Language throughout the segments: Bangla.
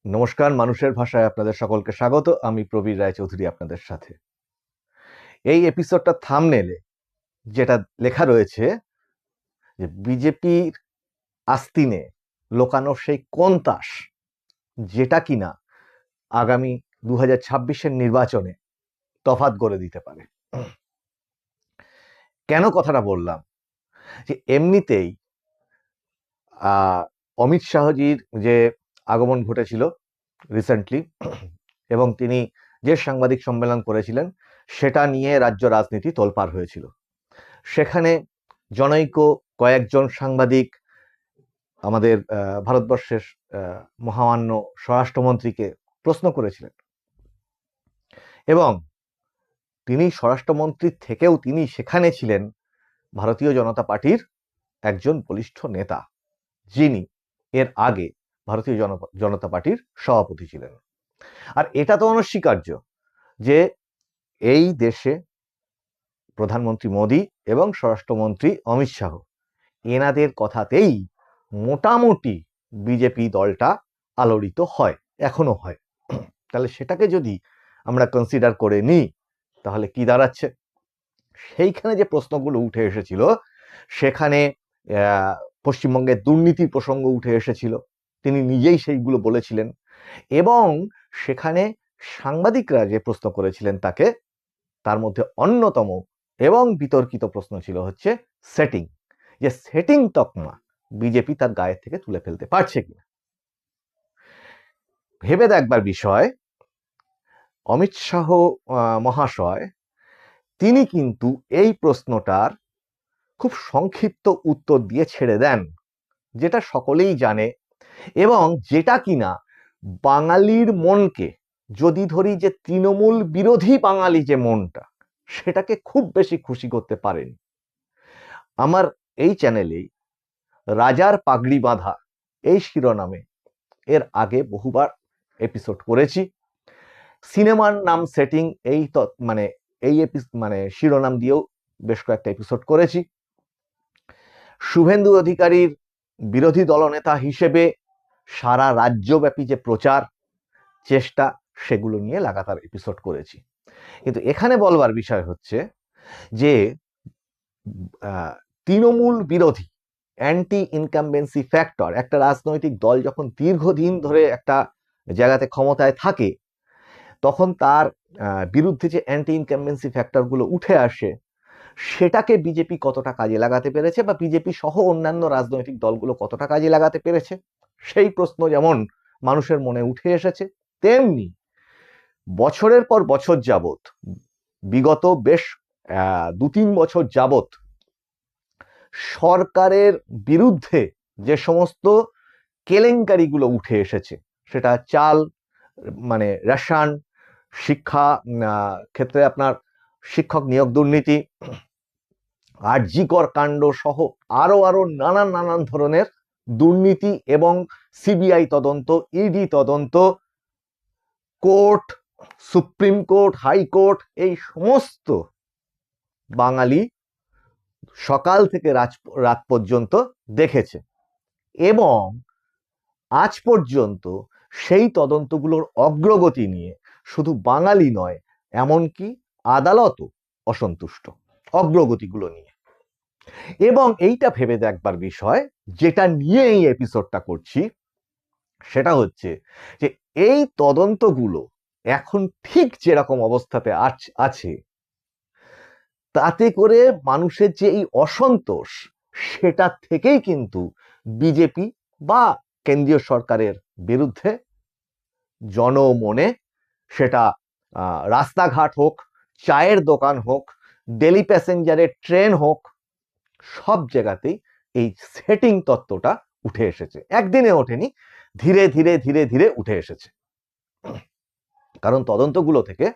নমস্কার, মানুষের ভাষায় আপনাদের সকলকে স্বাগত। আমি প্রবীর রায়চৌধুরী আপনাদের সাথে। এই এপিসোডটা থাম্বনেলে যেটা লেখা রয়েছে যে বিজেপির আস্তিনে লোকানো সেই কোন তাস যেটা কিনা আগামী 2026-এর নির্বাচনে তফাৎ গড়ে দিতে পারে। কেন কথাটা বললাম? যে এমনিতেই অমিত শাহজির যে আগমন ঘটেছিল রিসেন্টলি, এবং তিনি যে সাংবাদিক সম্মেলন করেছিলেন সেটা নিয়ে রাজ্য রাজনীতি তোলপাড় হয়েছিল। সেখানে জনৈক কয়েকজন সাংবাদিক আমাদের ভারতবর্ষের মহামান্য স্বরাষ্ট্রমন্ত্রীকে প্রশ্ন করেছিলেন, এবং তিনি স্বরাষ্ট্রমন্ত্রীর থেকেও তিনি সেখানে ছিলেন ভারতীয় জনতা পার্টির একজন বলিষ্ঠ নেতা, যিনি এর আগে ভারতীয় জনতা পার্টির সভাপতি ছিলেন। আর এটা তো অনস্বীকার্য যে এই দেশে প্রধানমন্ত্রী মোদী এবং স্বরাষ্ট্রমন্ত্রী অমিত শাহ এনাদের কথাতেই মোটামুটি বিজেপি দলটা আলোড়িত হয়, এখনো হয়। তাহলে সেটাকে যদি আমরা কনসিডার করে নিই তাহলে কি দাঁড়াচ্ছে? সেইখানে যে প্রশ্নগুলো উঠে এসেছিল সেখানে পশ্চিমবঙ্গের দুর্নীতির প্রসঙ্গ উঠে এসেছিল, তিনি নিজেই সেইগুলো বলেছিলেন, এবং সেখানে সাংবাদিকরা যে প্রশ্ন করেছিলেন তাকে, তার মধ্যে অন্যতম এবং বিতর্কিত প্রশ্ন ছিল হচ্ছে সেটিং, যে সেটিং তকমা বিজেপি তার গায়ের থেকে তুলে ফেলতে পারছে কিনা। ভেবে দেখবার বিষয়, অমিত শাহ মহাশয় তিনি কিন্তু এই প্রশ্নটার খুব সংক্ষিপ্ত উত্তর দিয়ে ছেড়ে দেন, যেটা সকলেই জানে, এবং যেটা কিনা বাঙালির মনকে, যদি ধরি যে তৃণমূল বিরোধী বাঙালি যে মনটা, সেটাকে খুব বেশি খুশি করতে পারেনি। আমার এই চ্যানেলেই রাজার পাগড়ি বাঁধা এই শিরোনামে এর আগে বহুবার এপিসোড করেছি। সিনেমার নাম সেটিং এই শিরোনাম দিয়েও বেশ কয়েকটা এপিসোড করেছি। শুভেন্দু অধিকারীর বিরোধী দলনেতা হিসেবে সারা রাজ্যব্যাপী যে প্রচার চেষ্টা, সেগুলো নিয়ে লাগাতার এপিসোড করেছি। কিন্তু এখানে বলবার বিষয় হচ্ছে যে তৃণমূল বিরোধী অ্যান্টি ইনকামবেন্সি ফ্যাক্টর, একটা রাজনৈতিক দল যখন দীর্ঘদিন ধরে একটা জায়গাতে ক্ষমতায় থাকে তখন তার বিরুদ্ধে যে অ্যান্টি ইনকামবেন্সি ফ্যাক্টরগুলো উঠে আসে, সেটাকে বিজেপি কতটা কাজে লাগাতে পেরেছে বা বিজেপি সহ অন্যান্য রাজনৈতিক দলগুলো কতটা কাজে লাগাতে পেরেছে, সেই প্রশ্ন যেমন মানুষের মনে উঠে এসেছে, তেমনি বছরের পর বছর যাবত, বিগত বেশ 2-3 বছর যাবত সরকারের বিরুদ্ধে যে সমস্ত কেলেঙ্কারিগুলো উঠে এসেছে, সেটা চাল রেশন, শিক্ষা ক্ষেত্রে আপনার শিক্ষক নিয়োগ দুর্নীতি, আরজিকর কাণ্ড সহ আরো নানান ধরনের দুর্নীতি, এবং সিবিআই তদন্ত, ইডি তদন্ত, কোর্ট, সুপ্রিম কোর্ট, হাইকোর্ট, এই সমস্ত বাঙালি সকাল থেকে রাত পর্যন্ত দেখেছে, এবং আজ পর্যন্ত সেই তদন্তগুলোর অগ্রগতি নিয়ে শুধু বাঙালি নয়, এমনকি আদালতও অসন্তুষ্ট অগ্রগতিগুলো নিয়ে। এবং এইটা ভেবে দেখবার বিষয়, যেটা নিয়ে এই এপিসোডটা করছি, সেটা হচ্ছে যে এই তদন্তগুলো এখন ঠিক যেরকম অবস্থাতে আছে, তাতে করে মানুষের যে এই অসন্তোষ, সেটা থেকেই কিন্তু বিজেপি বা কেন্দ্রীয় সরকারের বিরুদ্ধে জনমনে, সেটা রাস্তাঘাট হোক, চায়ের দোকান হোক, ডেলি প্যাসেঞ্জারের ট্রেন হোক, সব জায়গাতেই এই সেটিং তত্ত্বটা উঠে এসেছে। একদিনে ওঠেনি, ধীরে ধীরে ধীরে ধীরে উঠে এসেছে। কারণ তদন্তগুলো থেকে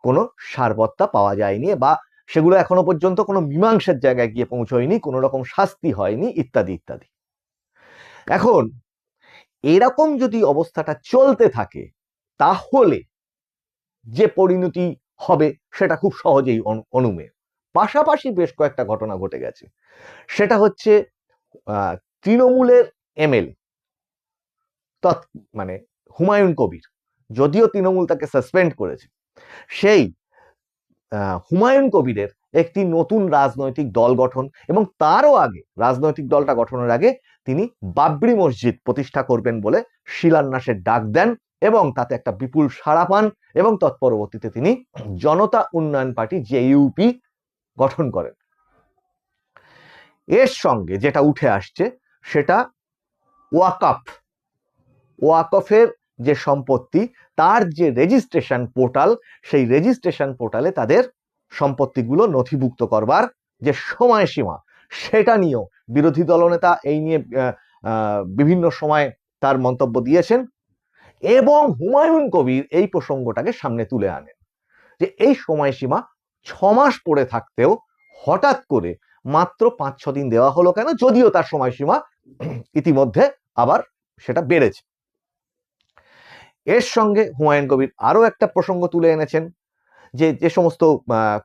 কোনো সারবত্তা পাওয়া যায়নি, বা সেগুলো এখনো পর্যন্ত কোনো মীমাংসার জায়গায় গিয়ে পৌঁছয়নি, কোনো রকম শাস্তি হয়নি, ইত্যাদি ইত্যাদি। এখন এরকম যদি অবস্থাটা চলতে থাকে, তাহলে যে পরিণতি হবে সেটা খুব সহজেই অনুমেয়। পাশাপাশি বেশ কয়েকটা ঘটনা ঘটে গেছে। সেটা হচ্ছে তৃণমূলের এমএলএ, হুমায়ুন কবির, যদিও তৃণমূল তাকে সাসপেন্ড করেছে, সেই হুমায়ুন কবিরের একটি নতুন রাজনৈতিক দল গঠন, এবং তারও আগে রাজনৈতিক দলটা গঠনের আগে তিনি বাবরি মসজিদ প্রতিষ্ঠা করবেন বলে শিলান্যাসের ডাক দেন, এবং তাতে একটা বিপুল সাড়া পান, এবং তৎপরবর্তীতে তিনি জনতা উন্নয়ন পার্টি জেইউপি গঠন করেন। এর সঙ্গে যেটা উঠে আসছে সেটা ওয়াকফের যে সম্পত্তি, তার যে রেজিস্ট্রেশন পোর্টাল, সেই রেজিস্ট্রেশন পোর্টালে তাদের সম্পত্তিগুলো নথিভুক্ত করবার যে সময়সীমা, সেটা নিয়েও বিরোধী দলনেতা এই নিয়ে বিভিন্ন সময় তার মন্তব্য দিয়েছেন, এবং হুমায়ুন কবির এই প্রসঙ্গটাকে সামনে তুলে আনেন যে এই সময়সীমা 6 মাস পড়ে থাকতেও হঠাৎ করে মাত্র 5-6 দিন দেওয়া হলো কেন, যদিও তার সময়সীমা ইতিমধ্যে আবার সেটা বেড়েছে। এর সঙ্গে হুমায়ুন কবির আরো একটা প্রসঙ্গ তুলে এনেছেন যে যে সমস্ত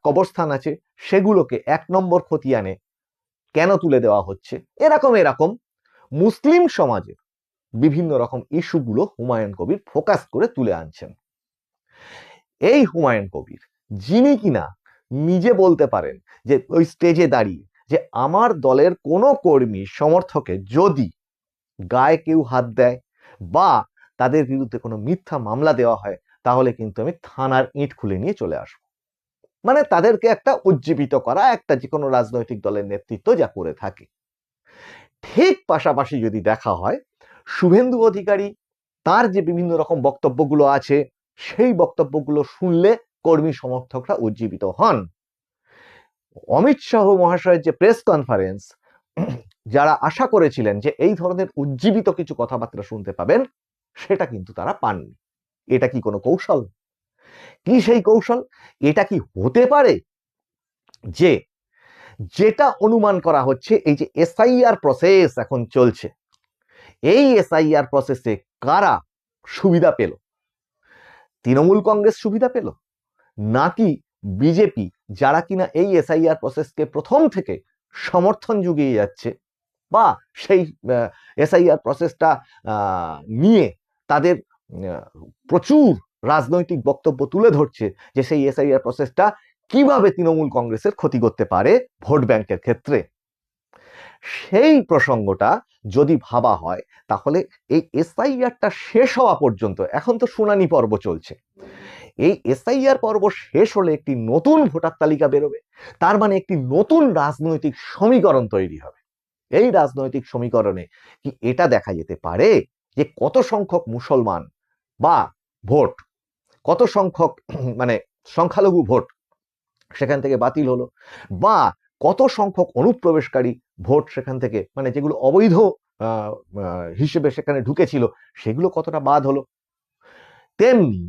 কবরস্থান আছে সেগুলোকে 1 নম্বর খতিয়ানে কেন তুলে দেওয়া হচ্ছে, এরকম মুসলিম সমাজের বিভিন্ন রকম ইস্যুগুলো হুমায়ুন কবির ফোকাস করে তুলে আনছেন। এই হুমায়ুন কবির, যিনি কিনা নিজে বলতে পারেন যে ওই স্টেজে দাঁড়িয়ে যে আমার দলের কোনো কর্মী সমর্থকে যদি গায়ে কেউ হাত দেয় বা তাদের বিরুদ্ধে কোনো মিথ্যা মামলা দেওয়া হয়, তাহলে কিন্তু আমি থানার ইট খুলে নিয়ে চলে আসবো। মানে তাদেরকে একটা উজ্জীবিত করা, একটা যে কোনো রাজনৈতিক দলের নেতৃত্ব যা করে থাকে। ঠিক পাশাপাশি যদি দেখা হয়, শুভেন্দু অধিকারী তার যে বিভিন্ন রকম বক্তব্যগুলো আছে, সেই বক্তব্যগুলো শুনলে কর্মী সমর্থকরা উজ্জীবিত হন। অমিত শাহ মহাশয়ের যে প্রেস কনফারেন্স, যারা আশা করেছিলেন যে এই ধরনের উজ্জীবিত কিছু কথাবার্তা শুনতে পাবেন, সেটা কিন্তু তারা পাননি। এটা কি কোনো কৌশল? কি সেই কৌশল? এটা কি হতে পারে যে যেটা অনুমান করা হচ্ছে, এই যে এসআইআর প্রসেস এখন চলছে, এই এসআইআর প্রসেসে কারা সুবিধা পেল? তৃণমূল কংগ্রেস সুবিধা পেল, নাকি বিজেপি, যারা কিনা এই এসআইআর প্রসেসকে প্রথম থেকে সমর্থন জুগিয়ে যাচ্ছে, বা সেই এসআইআর প্রসেসটা নিয়ে তাদের প্রচুর রাজনৈতিক বক্তব্য তুলে ধরছে যে সেই এসআইআর প্রসেসটা কিভাবে তৃণমূল কংগ্রেসের ক্ষতি করতে পারে ভোট ব্যাংকের ক্ষেত্রে। সেই প্রসঙ্গটা যদি ভাবা হয়, তাহলে এই এসআইআরটা শেষ হওয়া পর্যন্ত, এখন তো শুনানি পর্ব চলছে, এই এসআইআর পর্ব শেষ হলে একটি নতুন ভোটার তালিকা বেরোবে, তার মানে একটি নতুন রাজনৈতিক সমীকরণ তৈরি হবে। এই রাজনৈতিক সমীকরণে কি এটা দেখা যেতে পারে যে কত সংখ্যক মুসলমান বা ভোট, কত সংখ্যক মানে সংখ্যালঘু ভোট সেখান থেকে বাতিল হলো, বা কত সংখ্যক অনুপ্রবেশকারী ভোট সেখান থেকে, মানে যেগুলো অবৈধ হিসেবে সেখানে ঢুকেছিল, সেগুলো কতটা বাদ হলো। তেমনি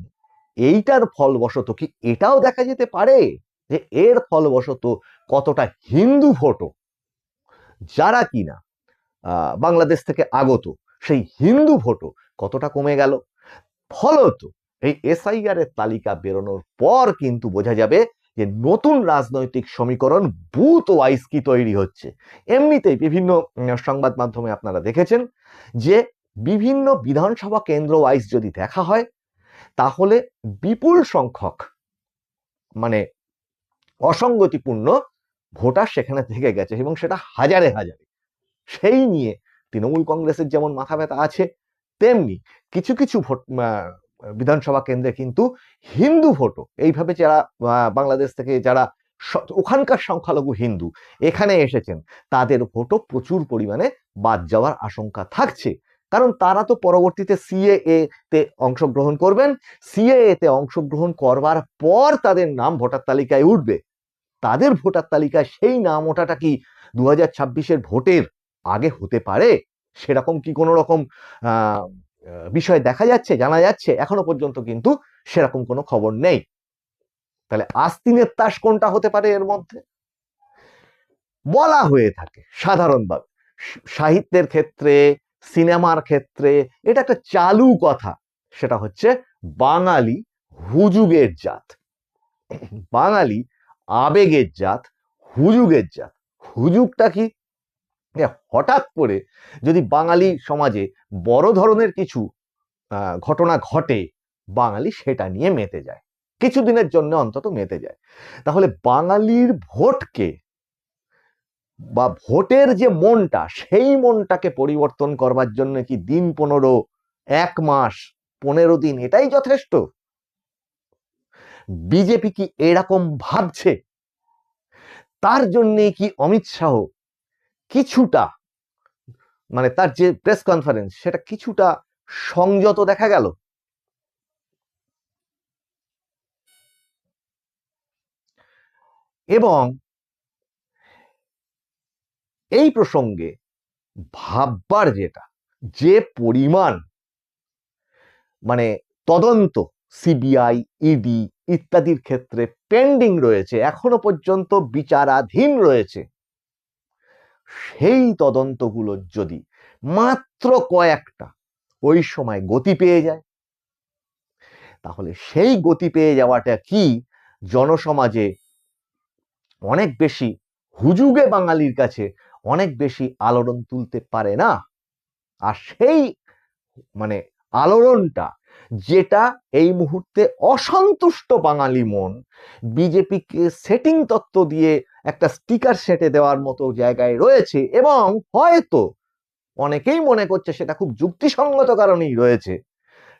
এইটার ফলবশত কি এটাও দেখা যেতে পারে যে এর ফলবশত কতটা হিন্দু ভোটও, যারা কিনা বাংলাদেশ থেকে আগত, সেই হিন্দু ভোটও কতটা কমে গেল। ফলত এই এসআইআর এর তালিকা বেরোনোর পর কিন্তু বোঝা যাবে যে নতুন রাজনৈতিক সমীকরণ বুথ ওয়াইজ কি তৈরি হচ্ছে। এমনিতেই বিভিন্ন সংবাদ মাধ্যমে আপনারা দেখেছেন যে বিভিন্ন বিধানসভা কেন্দ্র ওয়াইজ যদি দেখা হয়, তাহলে বিপুল সংখ্যক মানে অসঙ্গতিপূর্ণ ভোটার সেখানে থেকে গেছে, এবং সেটা হাজারে হাজারে। সেই নিয়ে তৃণমূল কংগ্রেসের যেমন মাথা ব্যথা আছে, তেমনি কিছু কিছু ভোট বিধানসভা কেন্দ্রে কিন্তু হিন্দু ভোটও, এইভাবে যারা বাংলাদেশ থেকে যারা ওখানকার সংখ্যালঘু হিন্দু এখানে এসেছেন, তাদের ভোটও প্রচুর পরিমাণে বাদ যাওয়ার আশঙ্কা থাকছে। কারণ তারা তো পরবর্তীতে সিএএ তে অংশগ্রহণ করবেন, সিএএ তে অংশগ্রহণ করবার পর তাদের নাম ভোটার তালিকায় উঠবে। তাদের ভোটার তালিকায় সেই নাম ওঠাটা কি 2026-এর ভোটের আগে হতে পারে? সেরকম কি কোনো রকম বিষয় দেখা যাচ্ছে, জানা যাচ্ছে? এখনো পর্যন্ত কিন্তু সেরকম কোনো খবর নেই। তাহলে আস্তিনের তাস কোনটা হতে পারে এর মধ্যে? বলা হয়ে থাকে সাধারণভাবে, সাহিত্যের ক্ষেত্রে, সিনেমার ক্ষেত্রে এটা একটা চালু কথা, সেটা হচ্ছে বাঙালি হুজুগের জাত, বাঙালি আবেগের জাত, হুজুগের জাত। হুজুগটা কি? হঠাৎ করে যদি বাঙালি সমাজে বড় ধরনের কিছু ঘটনা ঘটে, বাঙালি সেটা নিয়ে মেতে যায়, কিছুদিনের জন্য অন্তত মেতে যায়। তাহলে বাঙালির ভোটকে বা ভোটের যে মনটা, সেই মনটাকে পরিবর্তন করবার জন্য কি দিন 15, 1 মাস, 15 দিন এটাই যথেষ্ট? বিজেপি কি এরকম ভাবছে? তার জন্যে কি অমিত শাহ কিছুটা, মানে তার যে প্রেস কনফারেন্স, সেটা কিছুটা সংযত দেখা গেল? এবং এই প্রসঙ্গে ভাববার যেটা, যে পরিমাণ মানে তদন্ত সিবিআই, ইডি ইত্যাদির ক্ষেত্রে পেন্ডিং রয়েছে, এখনো পর্যন্ত বিচারাধীন রয়েছে, সেই তদন্তগুলো যদি মাত্র কয়েকটা ওই সময় গতি পেয়ে যায়, তাহলে সেই গতি পেয়ে যাওয়াটা কি জনসমাজে অনেক বেশি, হুজুগে বাঙালির কাছে অনেক বেশি আলোড়ন তুলতে পারে না? আর সেই মানে আলোড়নটা, যেটা এই মুহূর্তে অসন্তুষ্ট বাঙালি মন বিজেপিকে সেটিং তত্ত্ব দিয়ে একটা স্টিকার সেটে দেওয়ার মতো জায়গায় রয়েছে, এবং হয়তো অনেকেই মনে করছে সেটা খুব যুক্তিসঙ্গত কারণেই রয়েছে,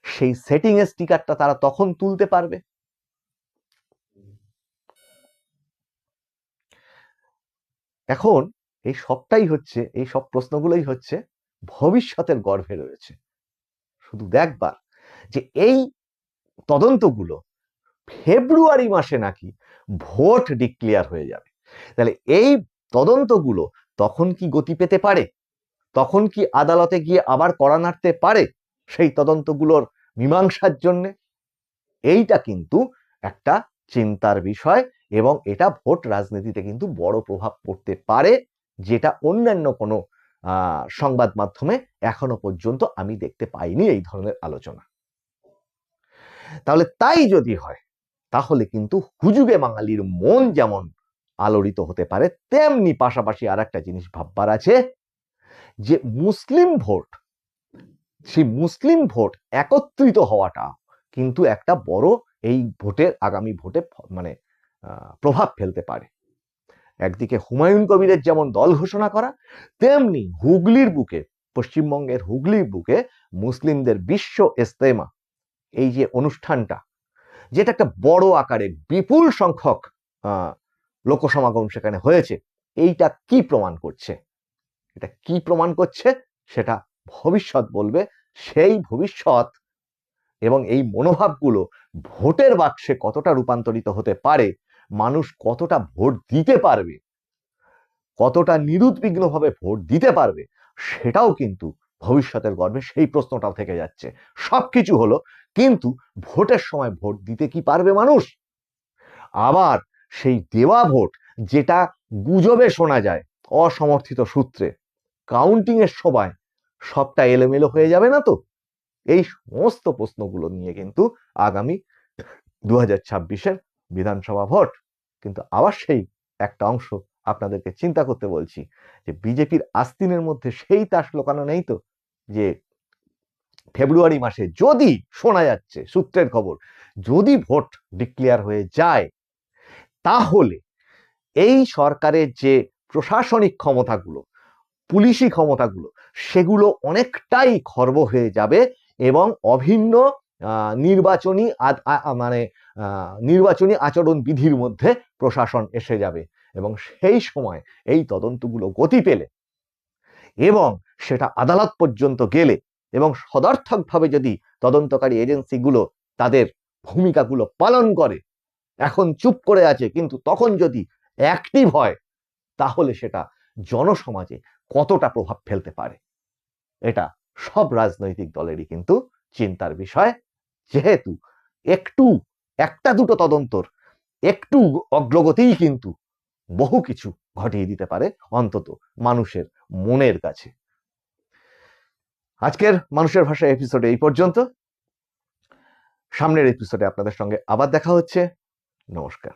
সেই সেটিং এর স্টিকারটা তারা তখন তুলতে পারবে। এখন এই সবটাই হচ্ছে, এই সব প্রশ্নগুলোই হচ্ছে ভবিষ্যতের গর্ভে রয়েছে। শুধু দেখবার যে এই তদন্তগুলো ফেব্রুয়ারি মাসে নাকি ভোট ডিক্লেয়ার হয়ে যাবে, তাহলে এই তদন্তগুলো তখন কি গতি পেতে পারে? তখন কি আদালতে গিয়ে আবার কড়া নাড়তে পারে সেই তদন্তগুলোর মীমাংসার জন্যে? এইটা কিন্তু একটা চিন্তার বিষয়, এবং এটা ভোট রাজনীতিতে কিন্তু বড় প্রভাব পড়তে পারে, যেটা অন্যান্য কোনো সংবাদ মাধ্যমে এখনো পর্যন্ত আমি দেখতে পাইনি এই ধরনের আলোচনা। তাহলে তাই যদি হয়, তাহলে কিন্তু হুজুগে বাঙালির মন যেমন আলোড়িত হতে পারে, তেমনি পাশাপাশি আর একটা জিনিস ভাববার আছে, যে মুসলিম ভোট, সেই মুসলিম ভোট একত্রিত হওয়াটা কিন্তু একটা বড় এই ভোটের, আগামী ভোটে মানে প্রভাব ফেলতে পারে। একদিকে হুমায়ুন কবিরের যেমন দল ঘোষণা করা, তেমনি হুগলির বুকে, পশ্চিমবঙ্গের হুগলির বুকে মুসলিমদের বিশ্ব ইজতেমা, এই যে অনুষ্ঠানটা, যেটা একটা বড় আকারে বিপুল সংখ্যক লোকসমাগম সেখানে হয়েছে, এইটা কি প্রমাণ করছে? এটা কি প্রমাণ করছে সেটা ভবিষ্যৎ বলবে। সেই ভবিষ্যৎ এবং এই মনোভাবগুলো ভোটের বাক্সে কতটা রূপান্তরিত হতে পারে, মানুষ কতটা ভোট দিতে পারবে, কতটা নিরুদ্বিগ্নভাবে ভোট দিতে পারবে, সেটাও কিন্তু ভবিষ্যতের গর্ভে সেই প্রশ্নটাও থেকে যাচ্ছে। সবকিছু হলো, কিন্তু ভোটের সময় ভোট দিতে কি পারবে মানুষ? আবার সেই দেওয়া ভোট, যেটা গুজবে শোনা যায় অসমর্থিত সূত্রে, কাউন্টিং এর সময় সবটা এলোমেলো হয়ে যাবে না তো? এই সমস্ত প্রশ্নগুলো নিয়ে কিন্তু আগামী 2026-এর বিধানসভা ভোট কিন্তু আবার সেই একটা অংশ আপনাদেরকে চিন্তা করতে বলছি, যে বিজেপির আস্তিনের মধ্যে সেই তাস লোকানো নেই তো, যে ফেব্রুয়ারি মাসে যদি শোনা যাচ্ছে সূত্রের খবর, যদি ভোট ডিক্লেয়ার হয়ে যায়, তাহলে এই সরকারের যে প্রশাসনিক ক্ষমতাগুলো, পুলিশি ক্ষমতাগুলো, সেগুলো অনেকটাই খর্ব হয়ে যাবে, এবং অভিন্ন নির্বাচনী মানে নির্বাচনী আচরণ বিধির মধ্যে প্রশাসন এসে যাবে, এবং সেই সময় এই তদন্তগুলো গতি পেলে এবং সেটা আদালত পর্যন্ত গেলে, এবং সদর্থকভাবে যদি তদন্তকারী এজেন্সিগুলো তাদের ভূমিকাগুলো পালন করে, এখন চুপ করে আছে কিন্তু তখন যদি অ্যাক্টিভ হয়, তাহলে সেটা জনসমাজে কতটা প্রভাব ফেলতে পারে, এটা সব রাজনৈতিক দলেরই কিন্তু চিন্তার বিষয়। যেহেতু একটা দুটো তদন্তর একটু অগ্রগতিই কিন্তু বহু কিছু ঘটিয়ে দিতে পারে, অন্তত মানুষের মনের কাছে। আজকের মানুষের ভাষা এপিসোডে এই পর্যন্ত। সামনের এপিসোডে আপনাদের সঙ্গে আবার দেখা হচ্ছে। নমস্কার।